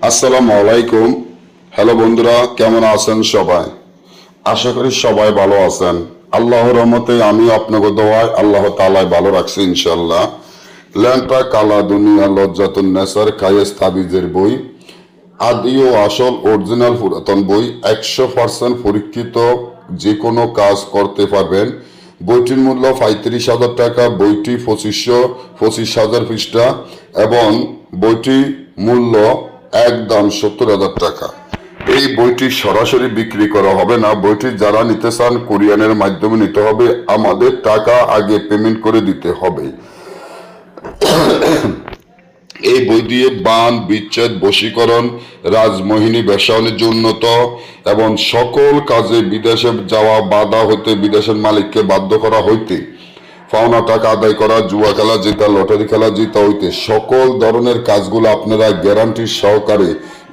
আসসালামু আলাইকুম। হ্যালো বন্ধুরা, কেমন আছেন সবাই? আশা করি সবাই ভালো আছেন। আল্লাহর রহমতে আমি আপনাকে দোয়ায় আল্লাহ তাআলায় ভালো রাখছি ইনশাআল্লাহ। ল্যাংটা কালা দুনিয়া লজ্জাতুন নেসার কায়েস তাবিজের বই, আদি ও আসল অরিজিনাল পুরাতন বই, 100% পরীক্ষিত, যে কোনো কাজ করতে পারবেন। বইটির মূল্য 35,000 টাকা। বইটি 25,000 পৃষ্ঠা এবং বইটি মূল্য একদম 70,000 টাকা। এই বইটি সরাসরি বিক্রি করা হবে না। বইটি যারা নিতে চান কোরিয়ানের মাধ্যমে নিতে হবে, আমাদের টাকা আগে পেমেন্ট করে দিতে হবে। এই বই দিয়ে বান, বিচ্ছেদ, বশীকরণ, রাজমোহিনী, বেশ্যাবাণিজ্য উন্নত এবং সকল কাজে বিদেশে যাওয়া বাধা হইতে, বিদেশের মালিককে বাধ্য করা হইতে, পাওনা টাকা আদায় করা, জুয়া খেলা জিতা, লটারি খেলা জিতা হইতে সকল ধরনের কাজগুলো আপনারা গ্যারান্টি সহকারে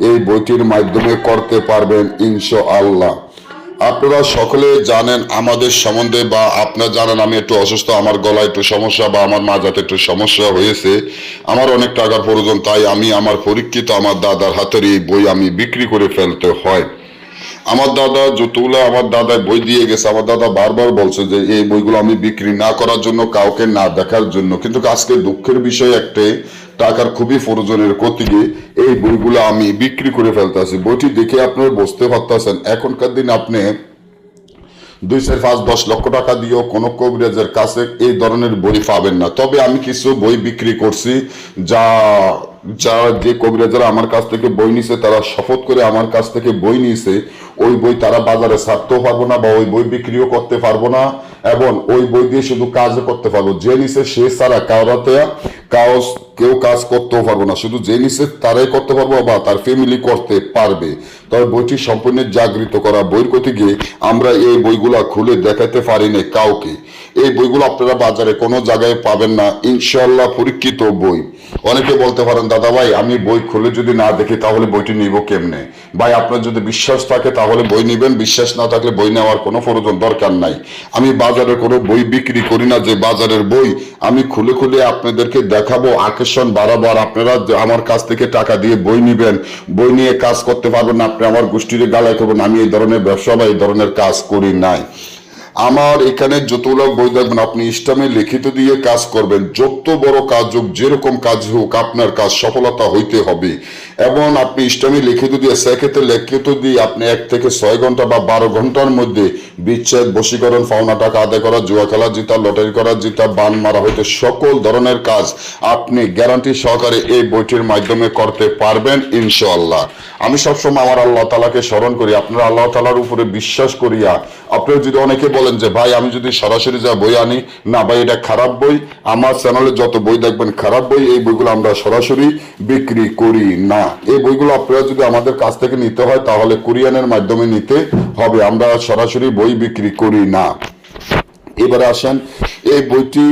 এই বইটির মাধ্যমে করতে পারবেন ইনশাআল্লাহ। আপনারা সকলে জানেন আমাদের সম্বন্ধে, বা আপনারা জানেন আমি একটু অসুস্থ, আমার গলায় একটু সমস্যা বা আমার মাজাতে একটু সমস্যা হয়েছে, আমার অনেক টাকার প্রয়োজন, তাই আমি আমার পরীক্ষিত আমার দাদার হাতের এই বই আমি বিক্রি করে ফেলতে হয়। আমার দাদা যতগুলো আমার দাদা বই দিয়ে গেছে, আমার দাদা বারবার বলছে যে এই বইগুলো আমি বিক্রি না করার জন্য, কাউকে না দেখার জন্য, কিন্তু আজকে দুঃখের বিষয় একটাই, টাকার খুবই প্রয়োজনের গতিকে এই বইগুলো আমি বিক্রি করে ফেলতেছি। বইটি দেখে আপনারা বুঝতে পারতেছেন এখনকার দিন আপনি 2, 4, 5, 10 লক্ষ টাকা দিয়েও কোনো কবিরাজের কাছে এই ধরনের বই পাবেন না। তবে আমি কিছু বই বিক্রি করছি, যা যা যে কবিরাজরা আমার কাছ থেকে বই নিছে, তারা শপথ করে আমার কাছ থেকে বই নিয়েছে, ওই বই তারা বাজারে ছাড়তেও পারবো না বা ওই বই বিক্রিও করতে পারবো না, এবং ওই বই দিয়ে শুধু কাজও করতে পারবো। যে নিছে সে ছাড়া কেউ কাজ করতেও পারবো না, শুধু যে নিছে তারাই করতে পারবো বা তার ফ্যামিলি করতে পারবে। তবে বইটি সম্পূর্ণ জাগৃত করা বইয়ের গতি গিয়ে আমরা এই বইগুলা খুলে দেখাতে পারি না কাউকে। এই বইগুলো আপনারা বাজারে কোনো জায়গায় পাবেন না ইনশাআল্লাহ, পরীক্ষিত বই। অনেকে বলতে পারেন দাদা ভাই আমি বই খুলে যদি না দেখি তাহলে বইটি নিব কেমনে? ভাই আপনার যদি বিশ্বাস থাকে তাহলে বই নিবেন, বিশ্বাস না থাকলে বই নেওয়ার কোনো প্রয়োজন দরকার নাই। আমি বাজারে কোনো বই বিক্রি করি না যে বাজারের বই আমি খুলে খুলে আপনাদেরকে দেখাবো, আকর্ষণ বাড়াবো, আর আপনারা আমার কাছ থেকে টাকা দিয়ে বই নিবেন, বই নিয়ে কাজ করতে পারবেন না, আপনি আমার গোষ্ঠীর গালায় করবেন। আমি এই ধরনের ব্যবসা বা এই ধরনের কাজ করি নাই। আমার এখানে যতগুলো বই দেখবেন আপনি ইসলামে লিখিত দিয়ে কাজ করবেন, যত বড় কাজ হোক, যেরকম কাজ হোক, আপনার কাজ সফলতা হইতে হবে। এবং আপনি ইসলামে লিখিত দিয়ে, সেক্ষেত্রে লিখিত দিয়ে আপনি 1 থেকে 6 ঘন্টা বা 12 ঘন্টার মধ্যে বিচ্ছেদ, বশীকরণ, পাওনা টাকা আদায় করা, জুয়া খেলা জিতা, লটারি করা জিতা, বান মারা হইতে সকল ধরনের কাজ আপনি গ্যারান্টি সহকারে এই বইটির মাধ্যমে করতে পারবেন ইনশাআল্লাহ। আমি সবসময় আমার আল্লাহ তাআলাকে স্মরণ করি, আপনারা আল্লাহ তাআলার উপরে বিশ্বাস করিয়া, আপনারা যদি অনেকে বলেন যে ভাই আমি যদি সরাসরি যা বই আনি, না ভাই এটা খারাপ বই, আমার চ্যানেলে যত বই দেখবেন খারাপ বই, এই বইগুলো আমরা সরাসরি বিক্রি করি না। এই বইগুলো আপনারা যদি আমাদের কাছ থেকে নিতে হয় তাহলে কোরিয়ানের মাধ্যমে নিতে হবে, আমরা সরাসরি বই বিক্রি করি না। এবারে আসেন, এই বইটি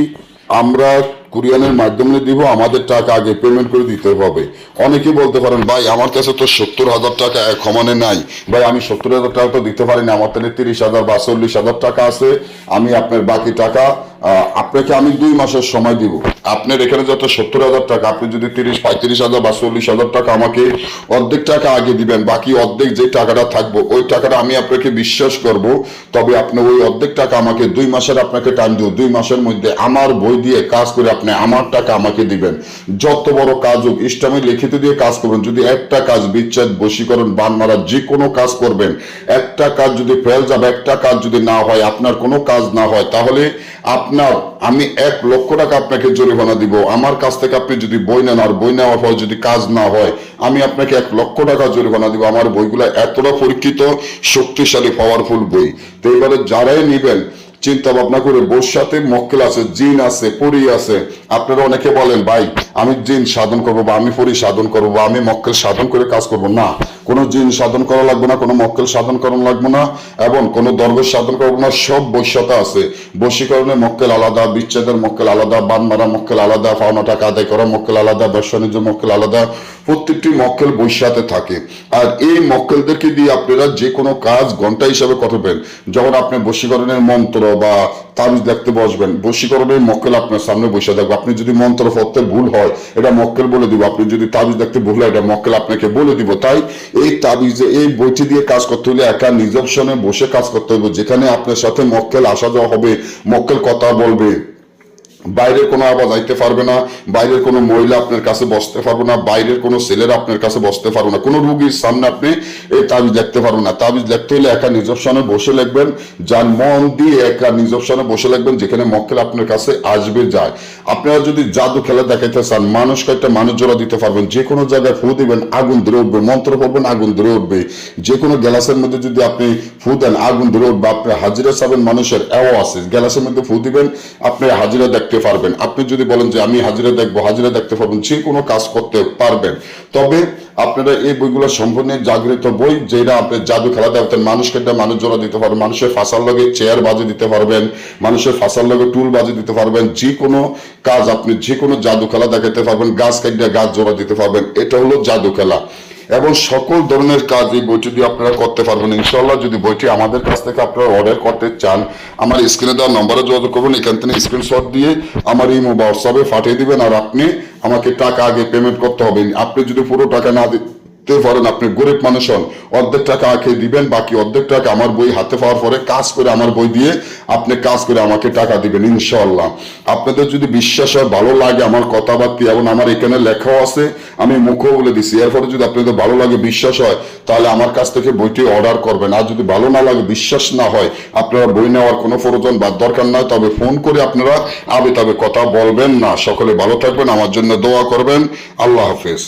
আমরা কোরিয়ানের মাধ্যমে দিব, আমাদের টাকা আগে পেমেন্ট করে দিতে হবে। অনেকে বলতে পারেন ভাই আমার কাছে তো 70,000 টাকা এক সমানে নাই, ভাই আমি 70,000 টাকা তো দিতে পারি না, আমার তাহলে 30,000 বা 40,000 টাকা আছে, আমি আপনার বাকি টাকা আপনাকে আমি 2 মাসের সময় দিব। আপনার এখানে যত 70,000 টাকা, আপনি যদি 30, 35,000 বা 40,000 টাকা আমাকে অর্ধেক টাকা আগে দিবেন, বাকি অর্ধেক যে টাকাটা থাকবো ওই টাকাটা আমি আপনাকে বিশ্বাস করব, তবে আপনি ওই অর্ধেক টাকা আমাকে 2 মাসের আপনাকে টাইম দিব। 2 মাসের মধ্যে আমার বই দিয়ে কাজ করে আপনি আমার টাকা আমাকে দিবেন। যত বড় কাজ হোক ইসলামে লিখিত দিয়ে কাজ করবেন। যদি একটা কাজ, বিচ্ছেদ, বশীকরণ, বান মারা, যে কোনো কাজ করবেন, একটা কাজ যদি ফেল যাবে, একটা কাজ যদি না হয়, আপনার কোনো কাজ না হয়, তাহলে আমি 1 লক্ষ টাকা আপনাকে জরিমানা দিব। আমার কাছ থেকে আপনি যদি বই নেন আর বই নেওয়ার পর যদি কাজ না হয়, আমি আপনাকে 1 লক্ষ টাকা জরিমানা দিব। আমার বইগুলো এতটা পরীক্ষিত, শক্তিশালী, পাওয়ারফুল বই। তো এবারে যারাই নিবেন চিন্তা ভাবনা করে, বোর সাথে মক্কেল আছে, জিন আছে, পরি আছে। আপনারা অনেকে বলেন ভাই আমি জিন সাধন করবো বা আমি পরি সাধন করবো বা আমি মক্কেল সাধন করে কাজ করবো না। কোনো জিন সাধন করা লাগবে না, কোনো মক্কেল সাধন করা লাগবে না, এবং কোনো দরবেশ সাধন করবো না। সব বৈশ্যতা আছে। বশীকরণের মক্কেল আলাদা, বিচ্ছেদের মক্কেল আলাদা, বান মারা মক্কেল আলাদা, পাওনা টাকা আদায় করা মক্কেল আলাদা, ব্যবসা বাণিজ্য মক্কেল আলাদা, প্রত্যেকটি মক্কেল বৈশাতে থাকে। আর এই মক্কেলদেরকে দিয়ে আপনারা যে কোনো কাজ ঘন্টা হিসাবে করবেন। যখন আপনি বশীকরণের মন্ত্র বা তাবিজ দেখতে বসবেন, বশীকরণের মক্কেল আপনার সামনে বসে থাকবে। আপনি যদি মন্ত্র পড়তে ভুল হয় এটা মক্কেল বলে দিব, আপনি যদি তাবিজ দেখতে ভুল হয় এটা মক্কেল আপনাকে বলে দিব। তাই এই তাবিজে এই বইটি দিয়ে কাজ করতে হলে একা নিজ অপশনে বসে কাজ করতে হবে, যেখানে আপনার সাথে মক্কেল আসা যাওয়া হবে, মক্কেল কথা বলবে, বাইরের কোনো আওয়াজ আইতে পারবে না, বাইরের কোনো মহিলা আপনার কাছে বসতে পারবে না, বাইরের কোনো ছেলেরা আপনার কাছে বসতে পারবে না, কোনো রুগীর সামনে আপনি এই তাবিজ লিখতে পারবেন না। তাবিজ লিখতে হলে একা নিজস্বনে বসে লিখবেন, যার মন দিয়ে একা নিজস্বনে বসে লিখবেন, যেখানে মক্কেল আপনার কাছে আসবে যায়। আপনারা যদি জাদু খেলা দেখাইতে চান, মানুষকে একটা মানুষ জোড়া দিতে পারবেন, যে কোনো জায়গায় ফু দিবেন আগুন ধরে উঠবে, মন্ত্র পড়বেন আগুন ধরে উঠবে, যে কোনো গ্যালাসের মধ্যে যদি আপনি ফু দেন আগুন ধরে উঠবে। আপনি হাজিরা চাবেন, মানুষের এও আছে, গ্যালাসের মধ্যে ফু দিবেন আপনি হাজিরা দেখতে পারবেন। আপনি যদি বলেন যে আমি হাজিরা দেখবো, হাজিরা দেখতে পারবেন, যে কোনো কাজ করতে পারবেন। তবে আপনারা এই বইগুলো সম্পূর্ণ জাগৃত বই, যেটা আপনি জাদু খেলা দেখতেন, মানুষকে একটা মানুষ জোড়া দিতে পারবেন, মানুষের ফাঁসার লগে চেয়ার বাজে দিতে পারবেন, মানুষের ফাঁসার লগে টুল বাজে দিতে পারবেন, যে কোনো কাজ আপনি যে কোনো জাদু খেলা দেখাতে পারবেন, গাছ কাটিয়ে গাছ জোড়া দিতে পারবেন। এটা হলো জাদু খেলা এবং সকল ধরনের কাজ এই বইটি দিয়ে আপনারা করতে পারবেন ইনশাআল্লাহ। যদি বইটি আমাদের কাছ থেকে আপনারা অর্ডার করতে চান, আমার স্ক্রিনে দেওয়া নম্বরে যোগাযোগ করবেন, এখান থেকে স্ক্রিনশট দিয়ে আমার এই হোয়াটসঅ্যাপে পাঠিয়ে দিবেন। আর আপনি আমাকে টাকা আগে পেমেন্ট করতে হবে। আপনি যদি পুরো টাকা না দিতে পারেন, আপনি গরিব মানুষ হন, অর্ধেক টাকা আগে দিবেন, বাকি অর্ধেক টাকা আমার বই হাতে পাওয়ার পরে কাজ করে আমার বই দিয়ে আপনি কাজ করে আমাকে টাকা দিবেন ইনশাআল্লাহ। আপনাদের যদি বিশ্বাস হয়, ভালো লাগে আমার কথাবার্তা এবং আমার এখানে লেখাও আছে, আমি মুখও বলে দিছি, এরপরে যদি আপনাদের ভালো লাগে বিশ্বাস হয় তাহলে আমার কাছ থেকে বইটি অর্ডার করবেন। আর যদি ভালো না লাগে, বিশ্বাস না হয়, আপনারা বই নেওয়ার কোনো প্রয়োজন বা দরকার নয়। তবে ফোন করে আপনারা আবে তবে কথা বলবেন না। সকলে ভালো থাকবেন, আমার জন্য দোয়া করবেন। আল্লাহ হাফেজ।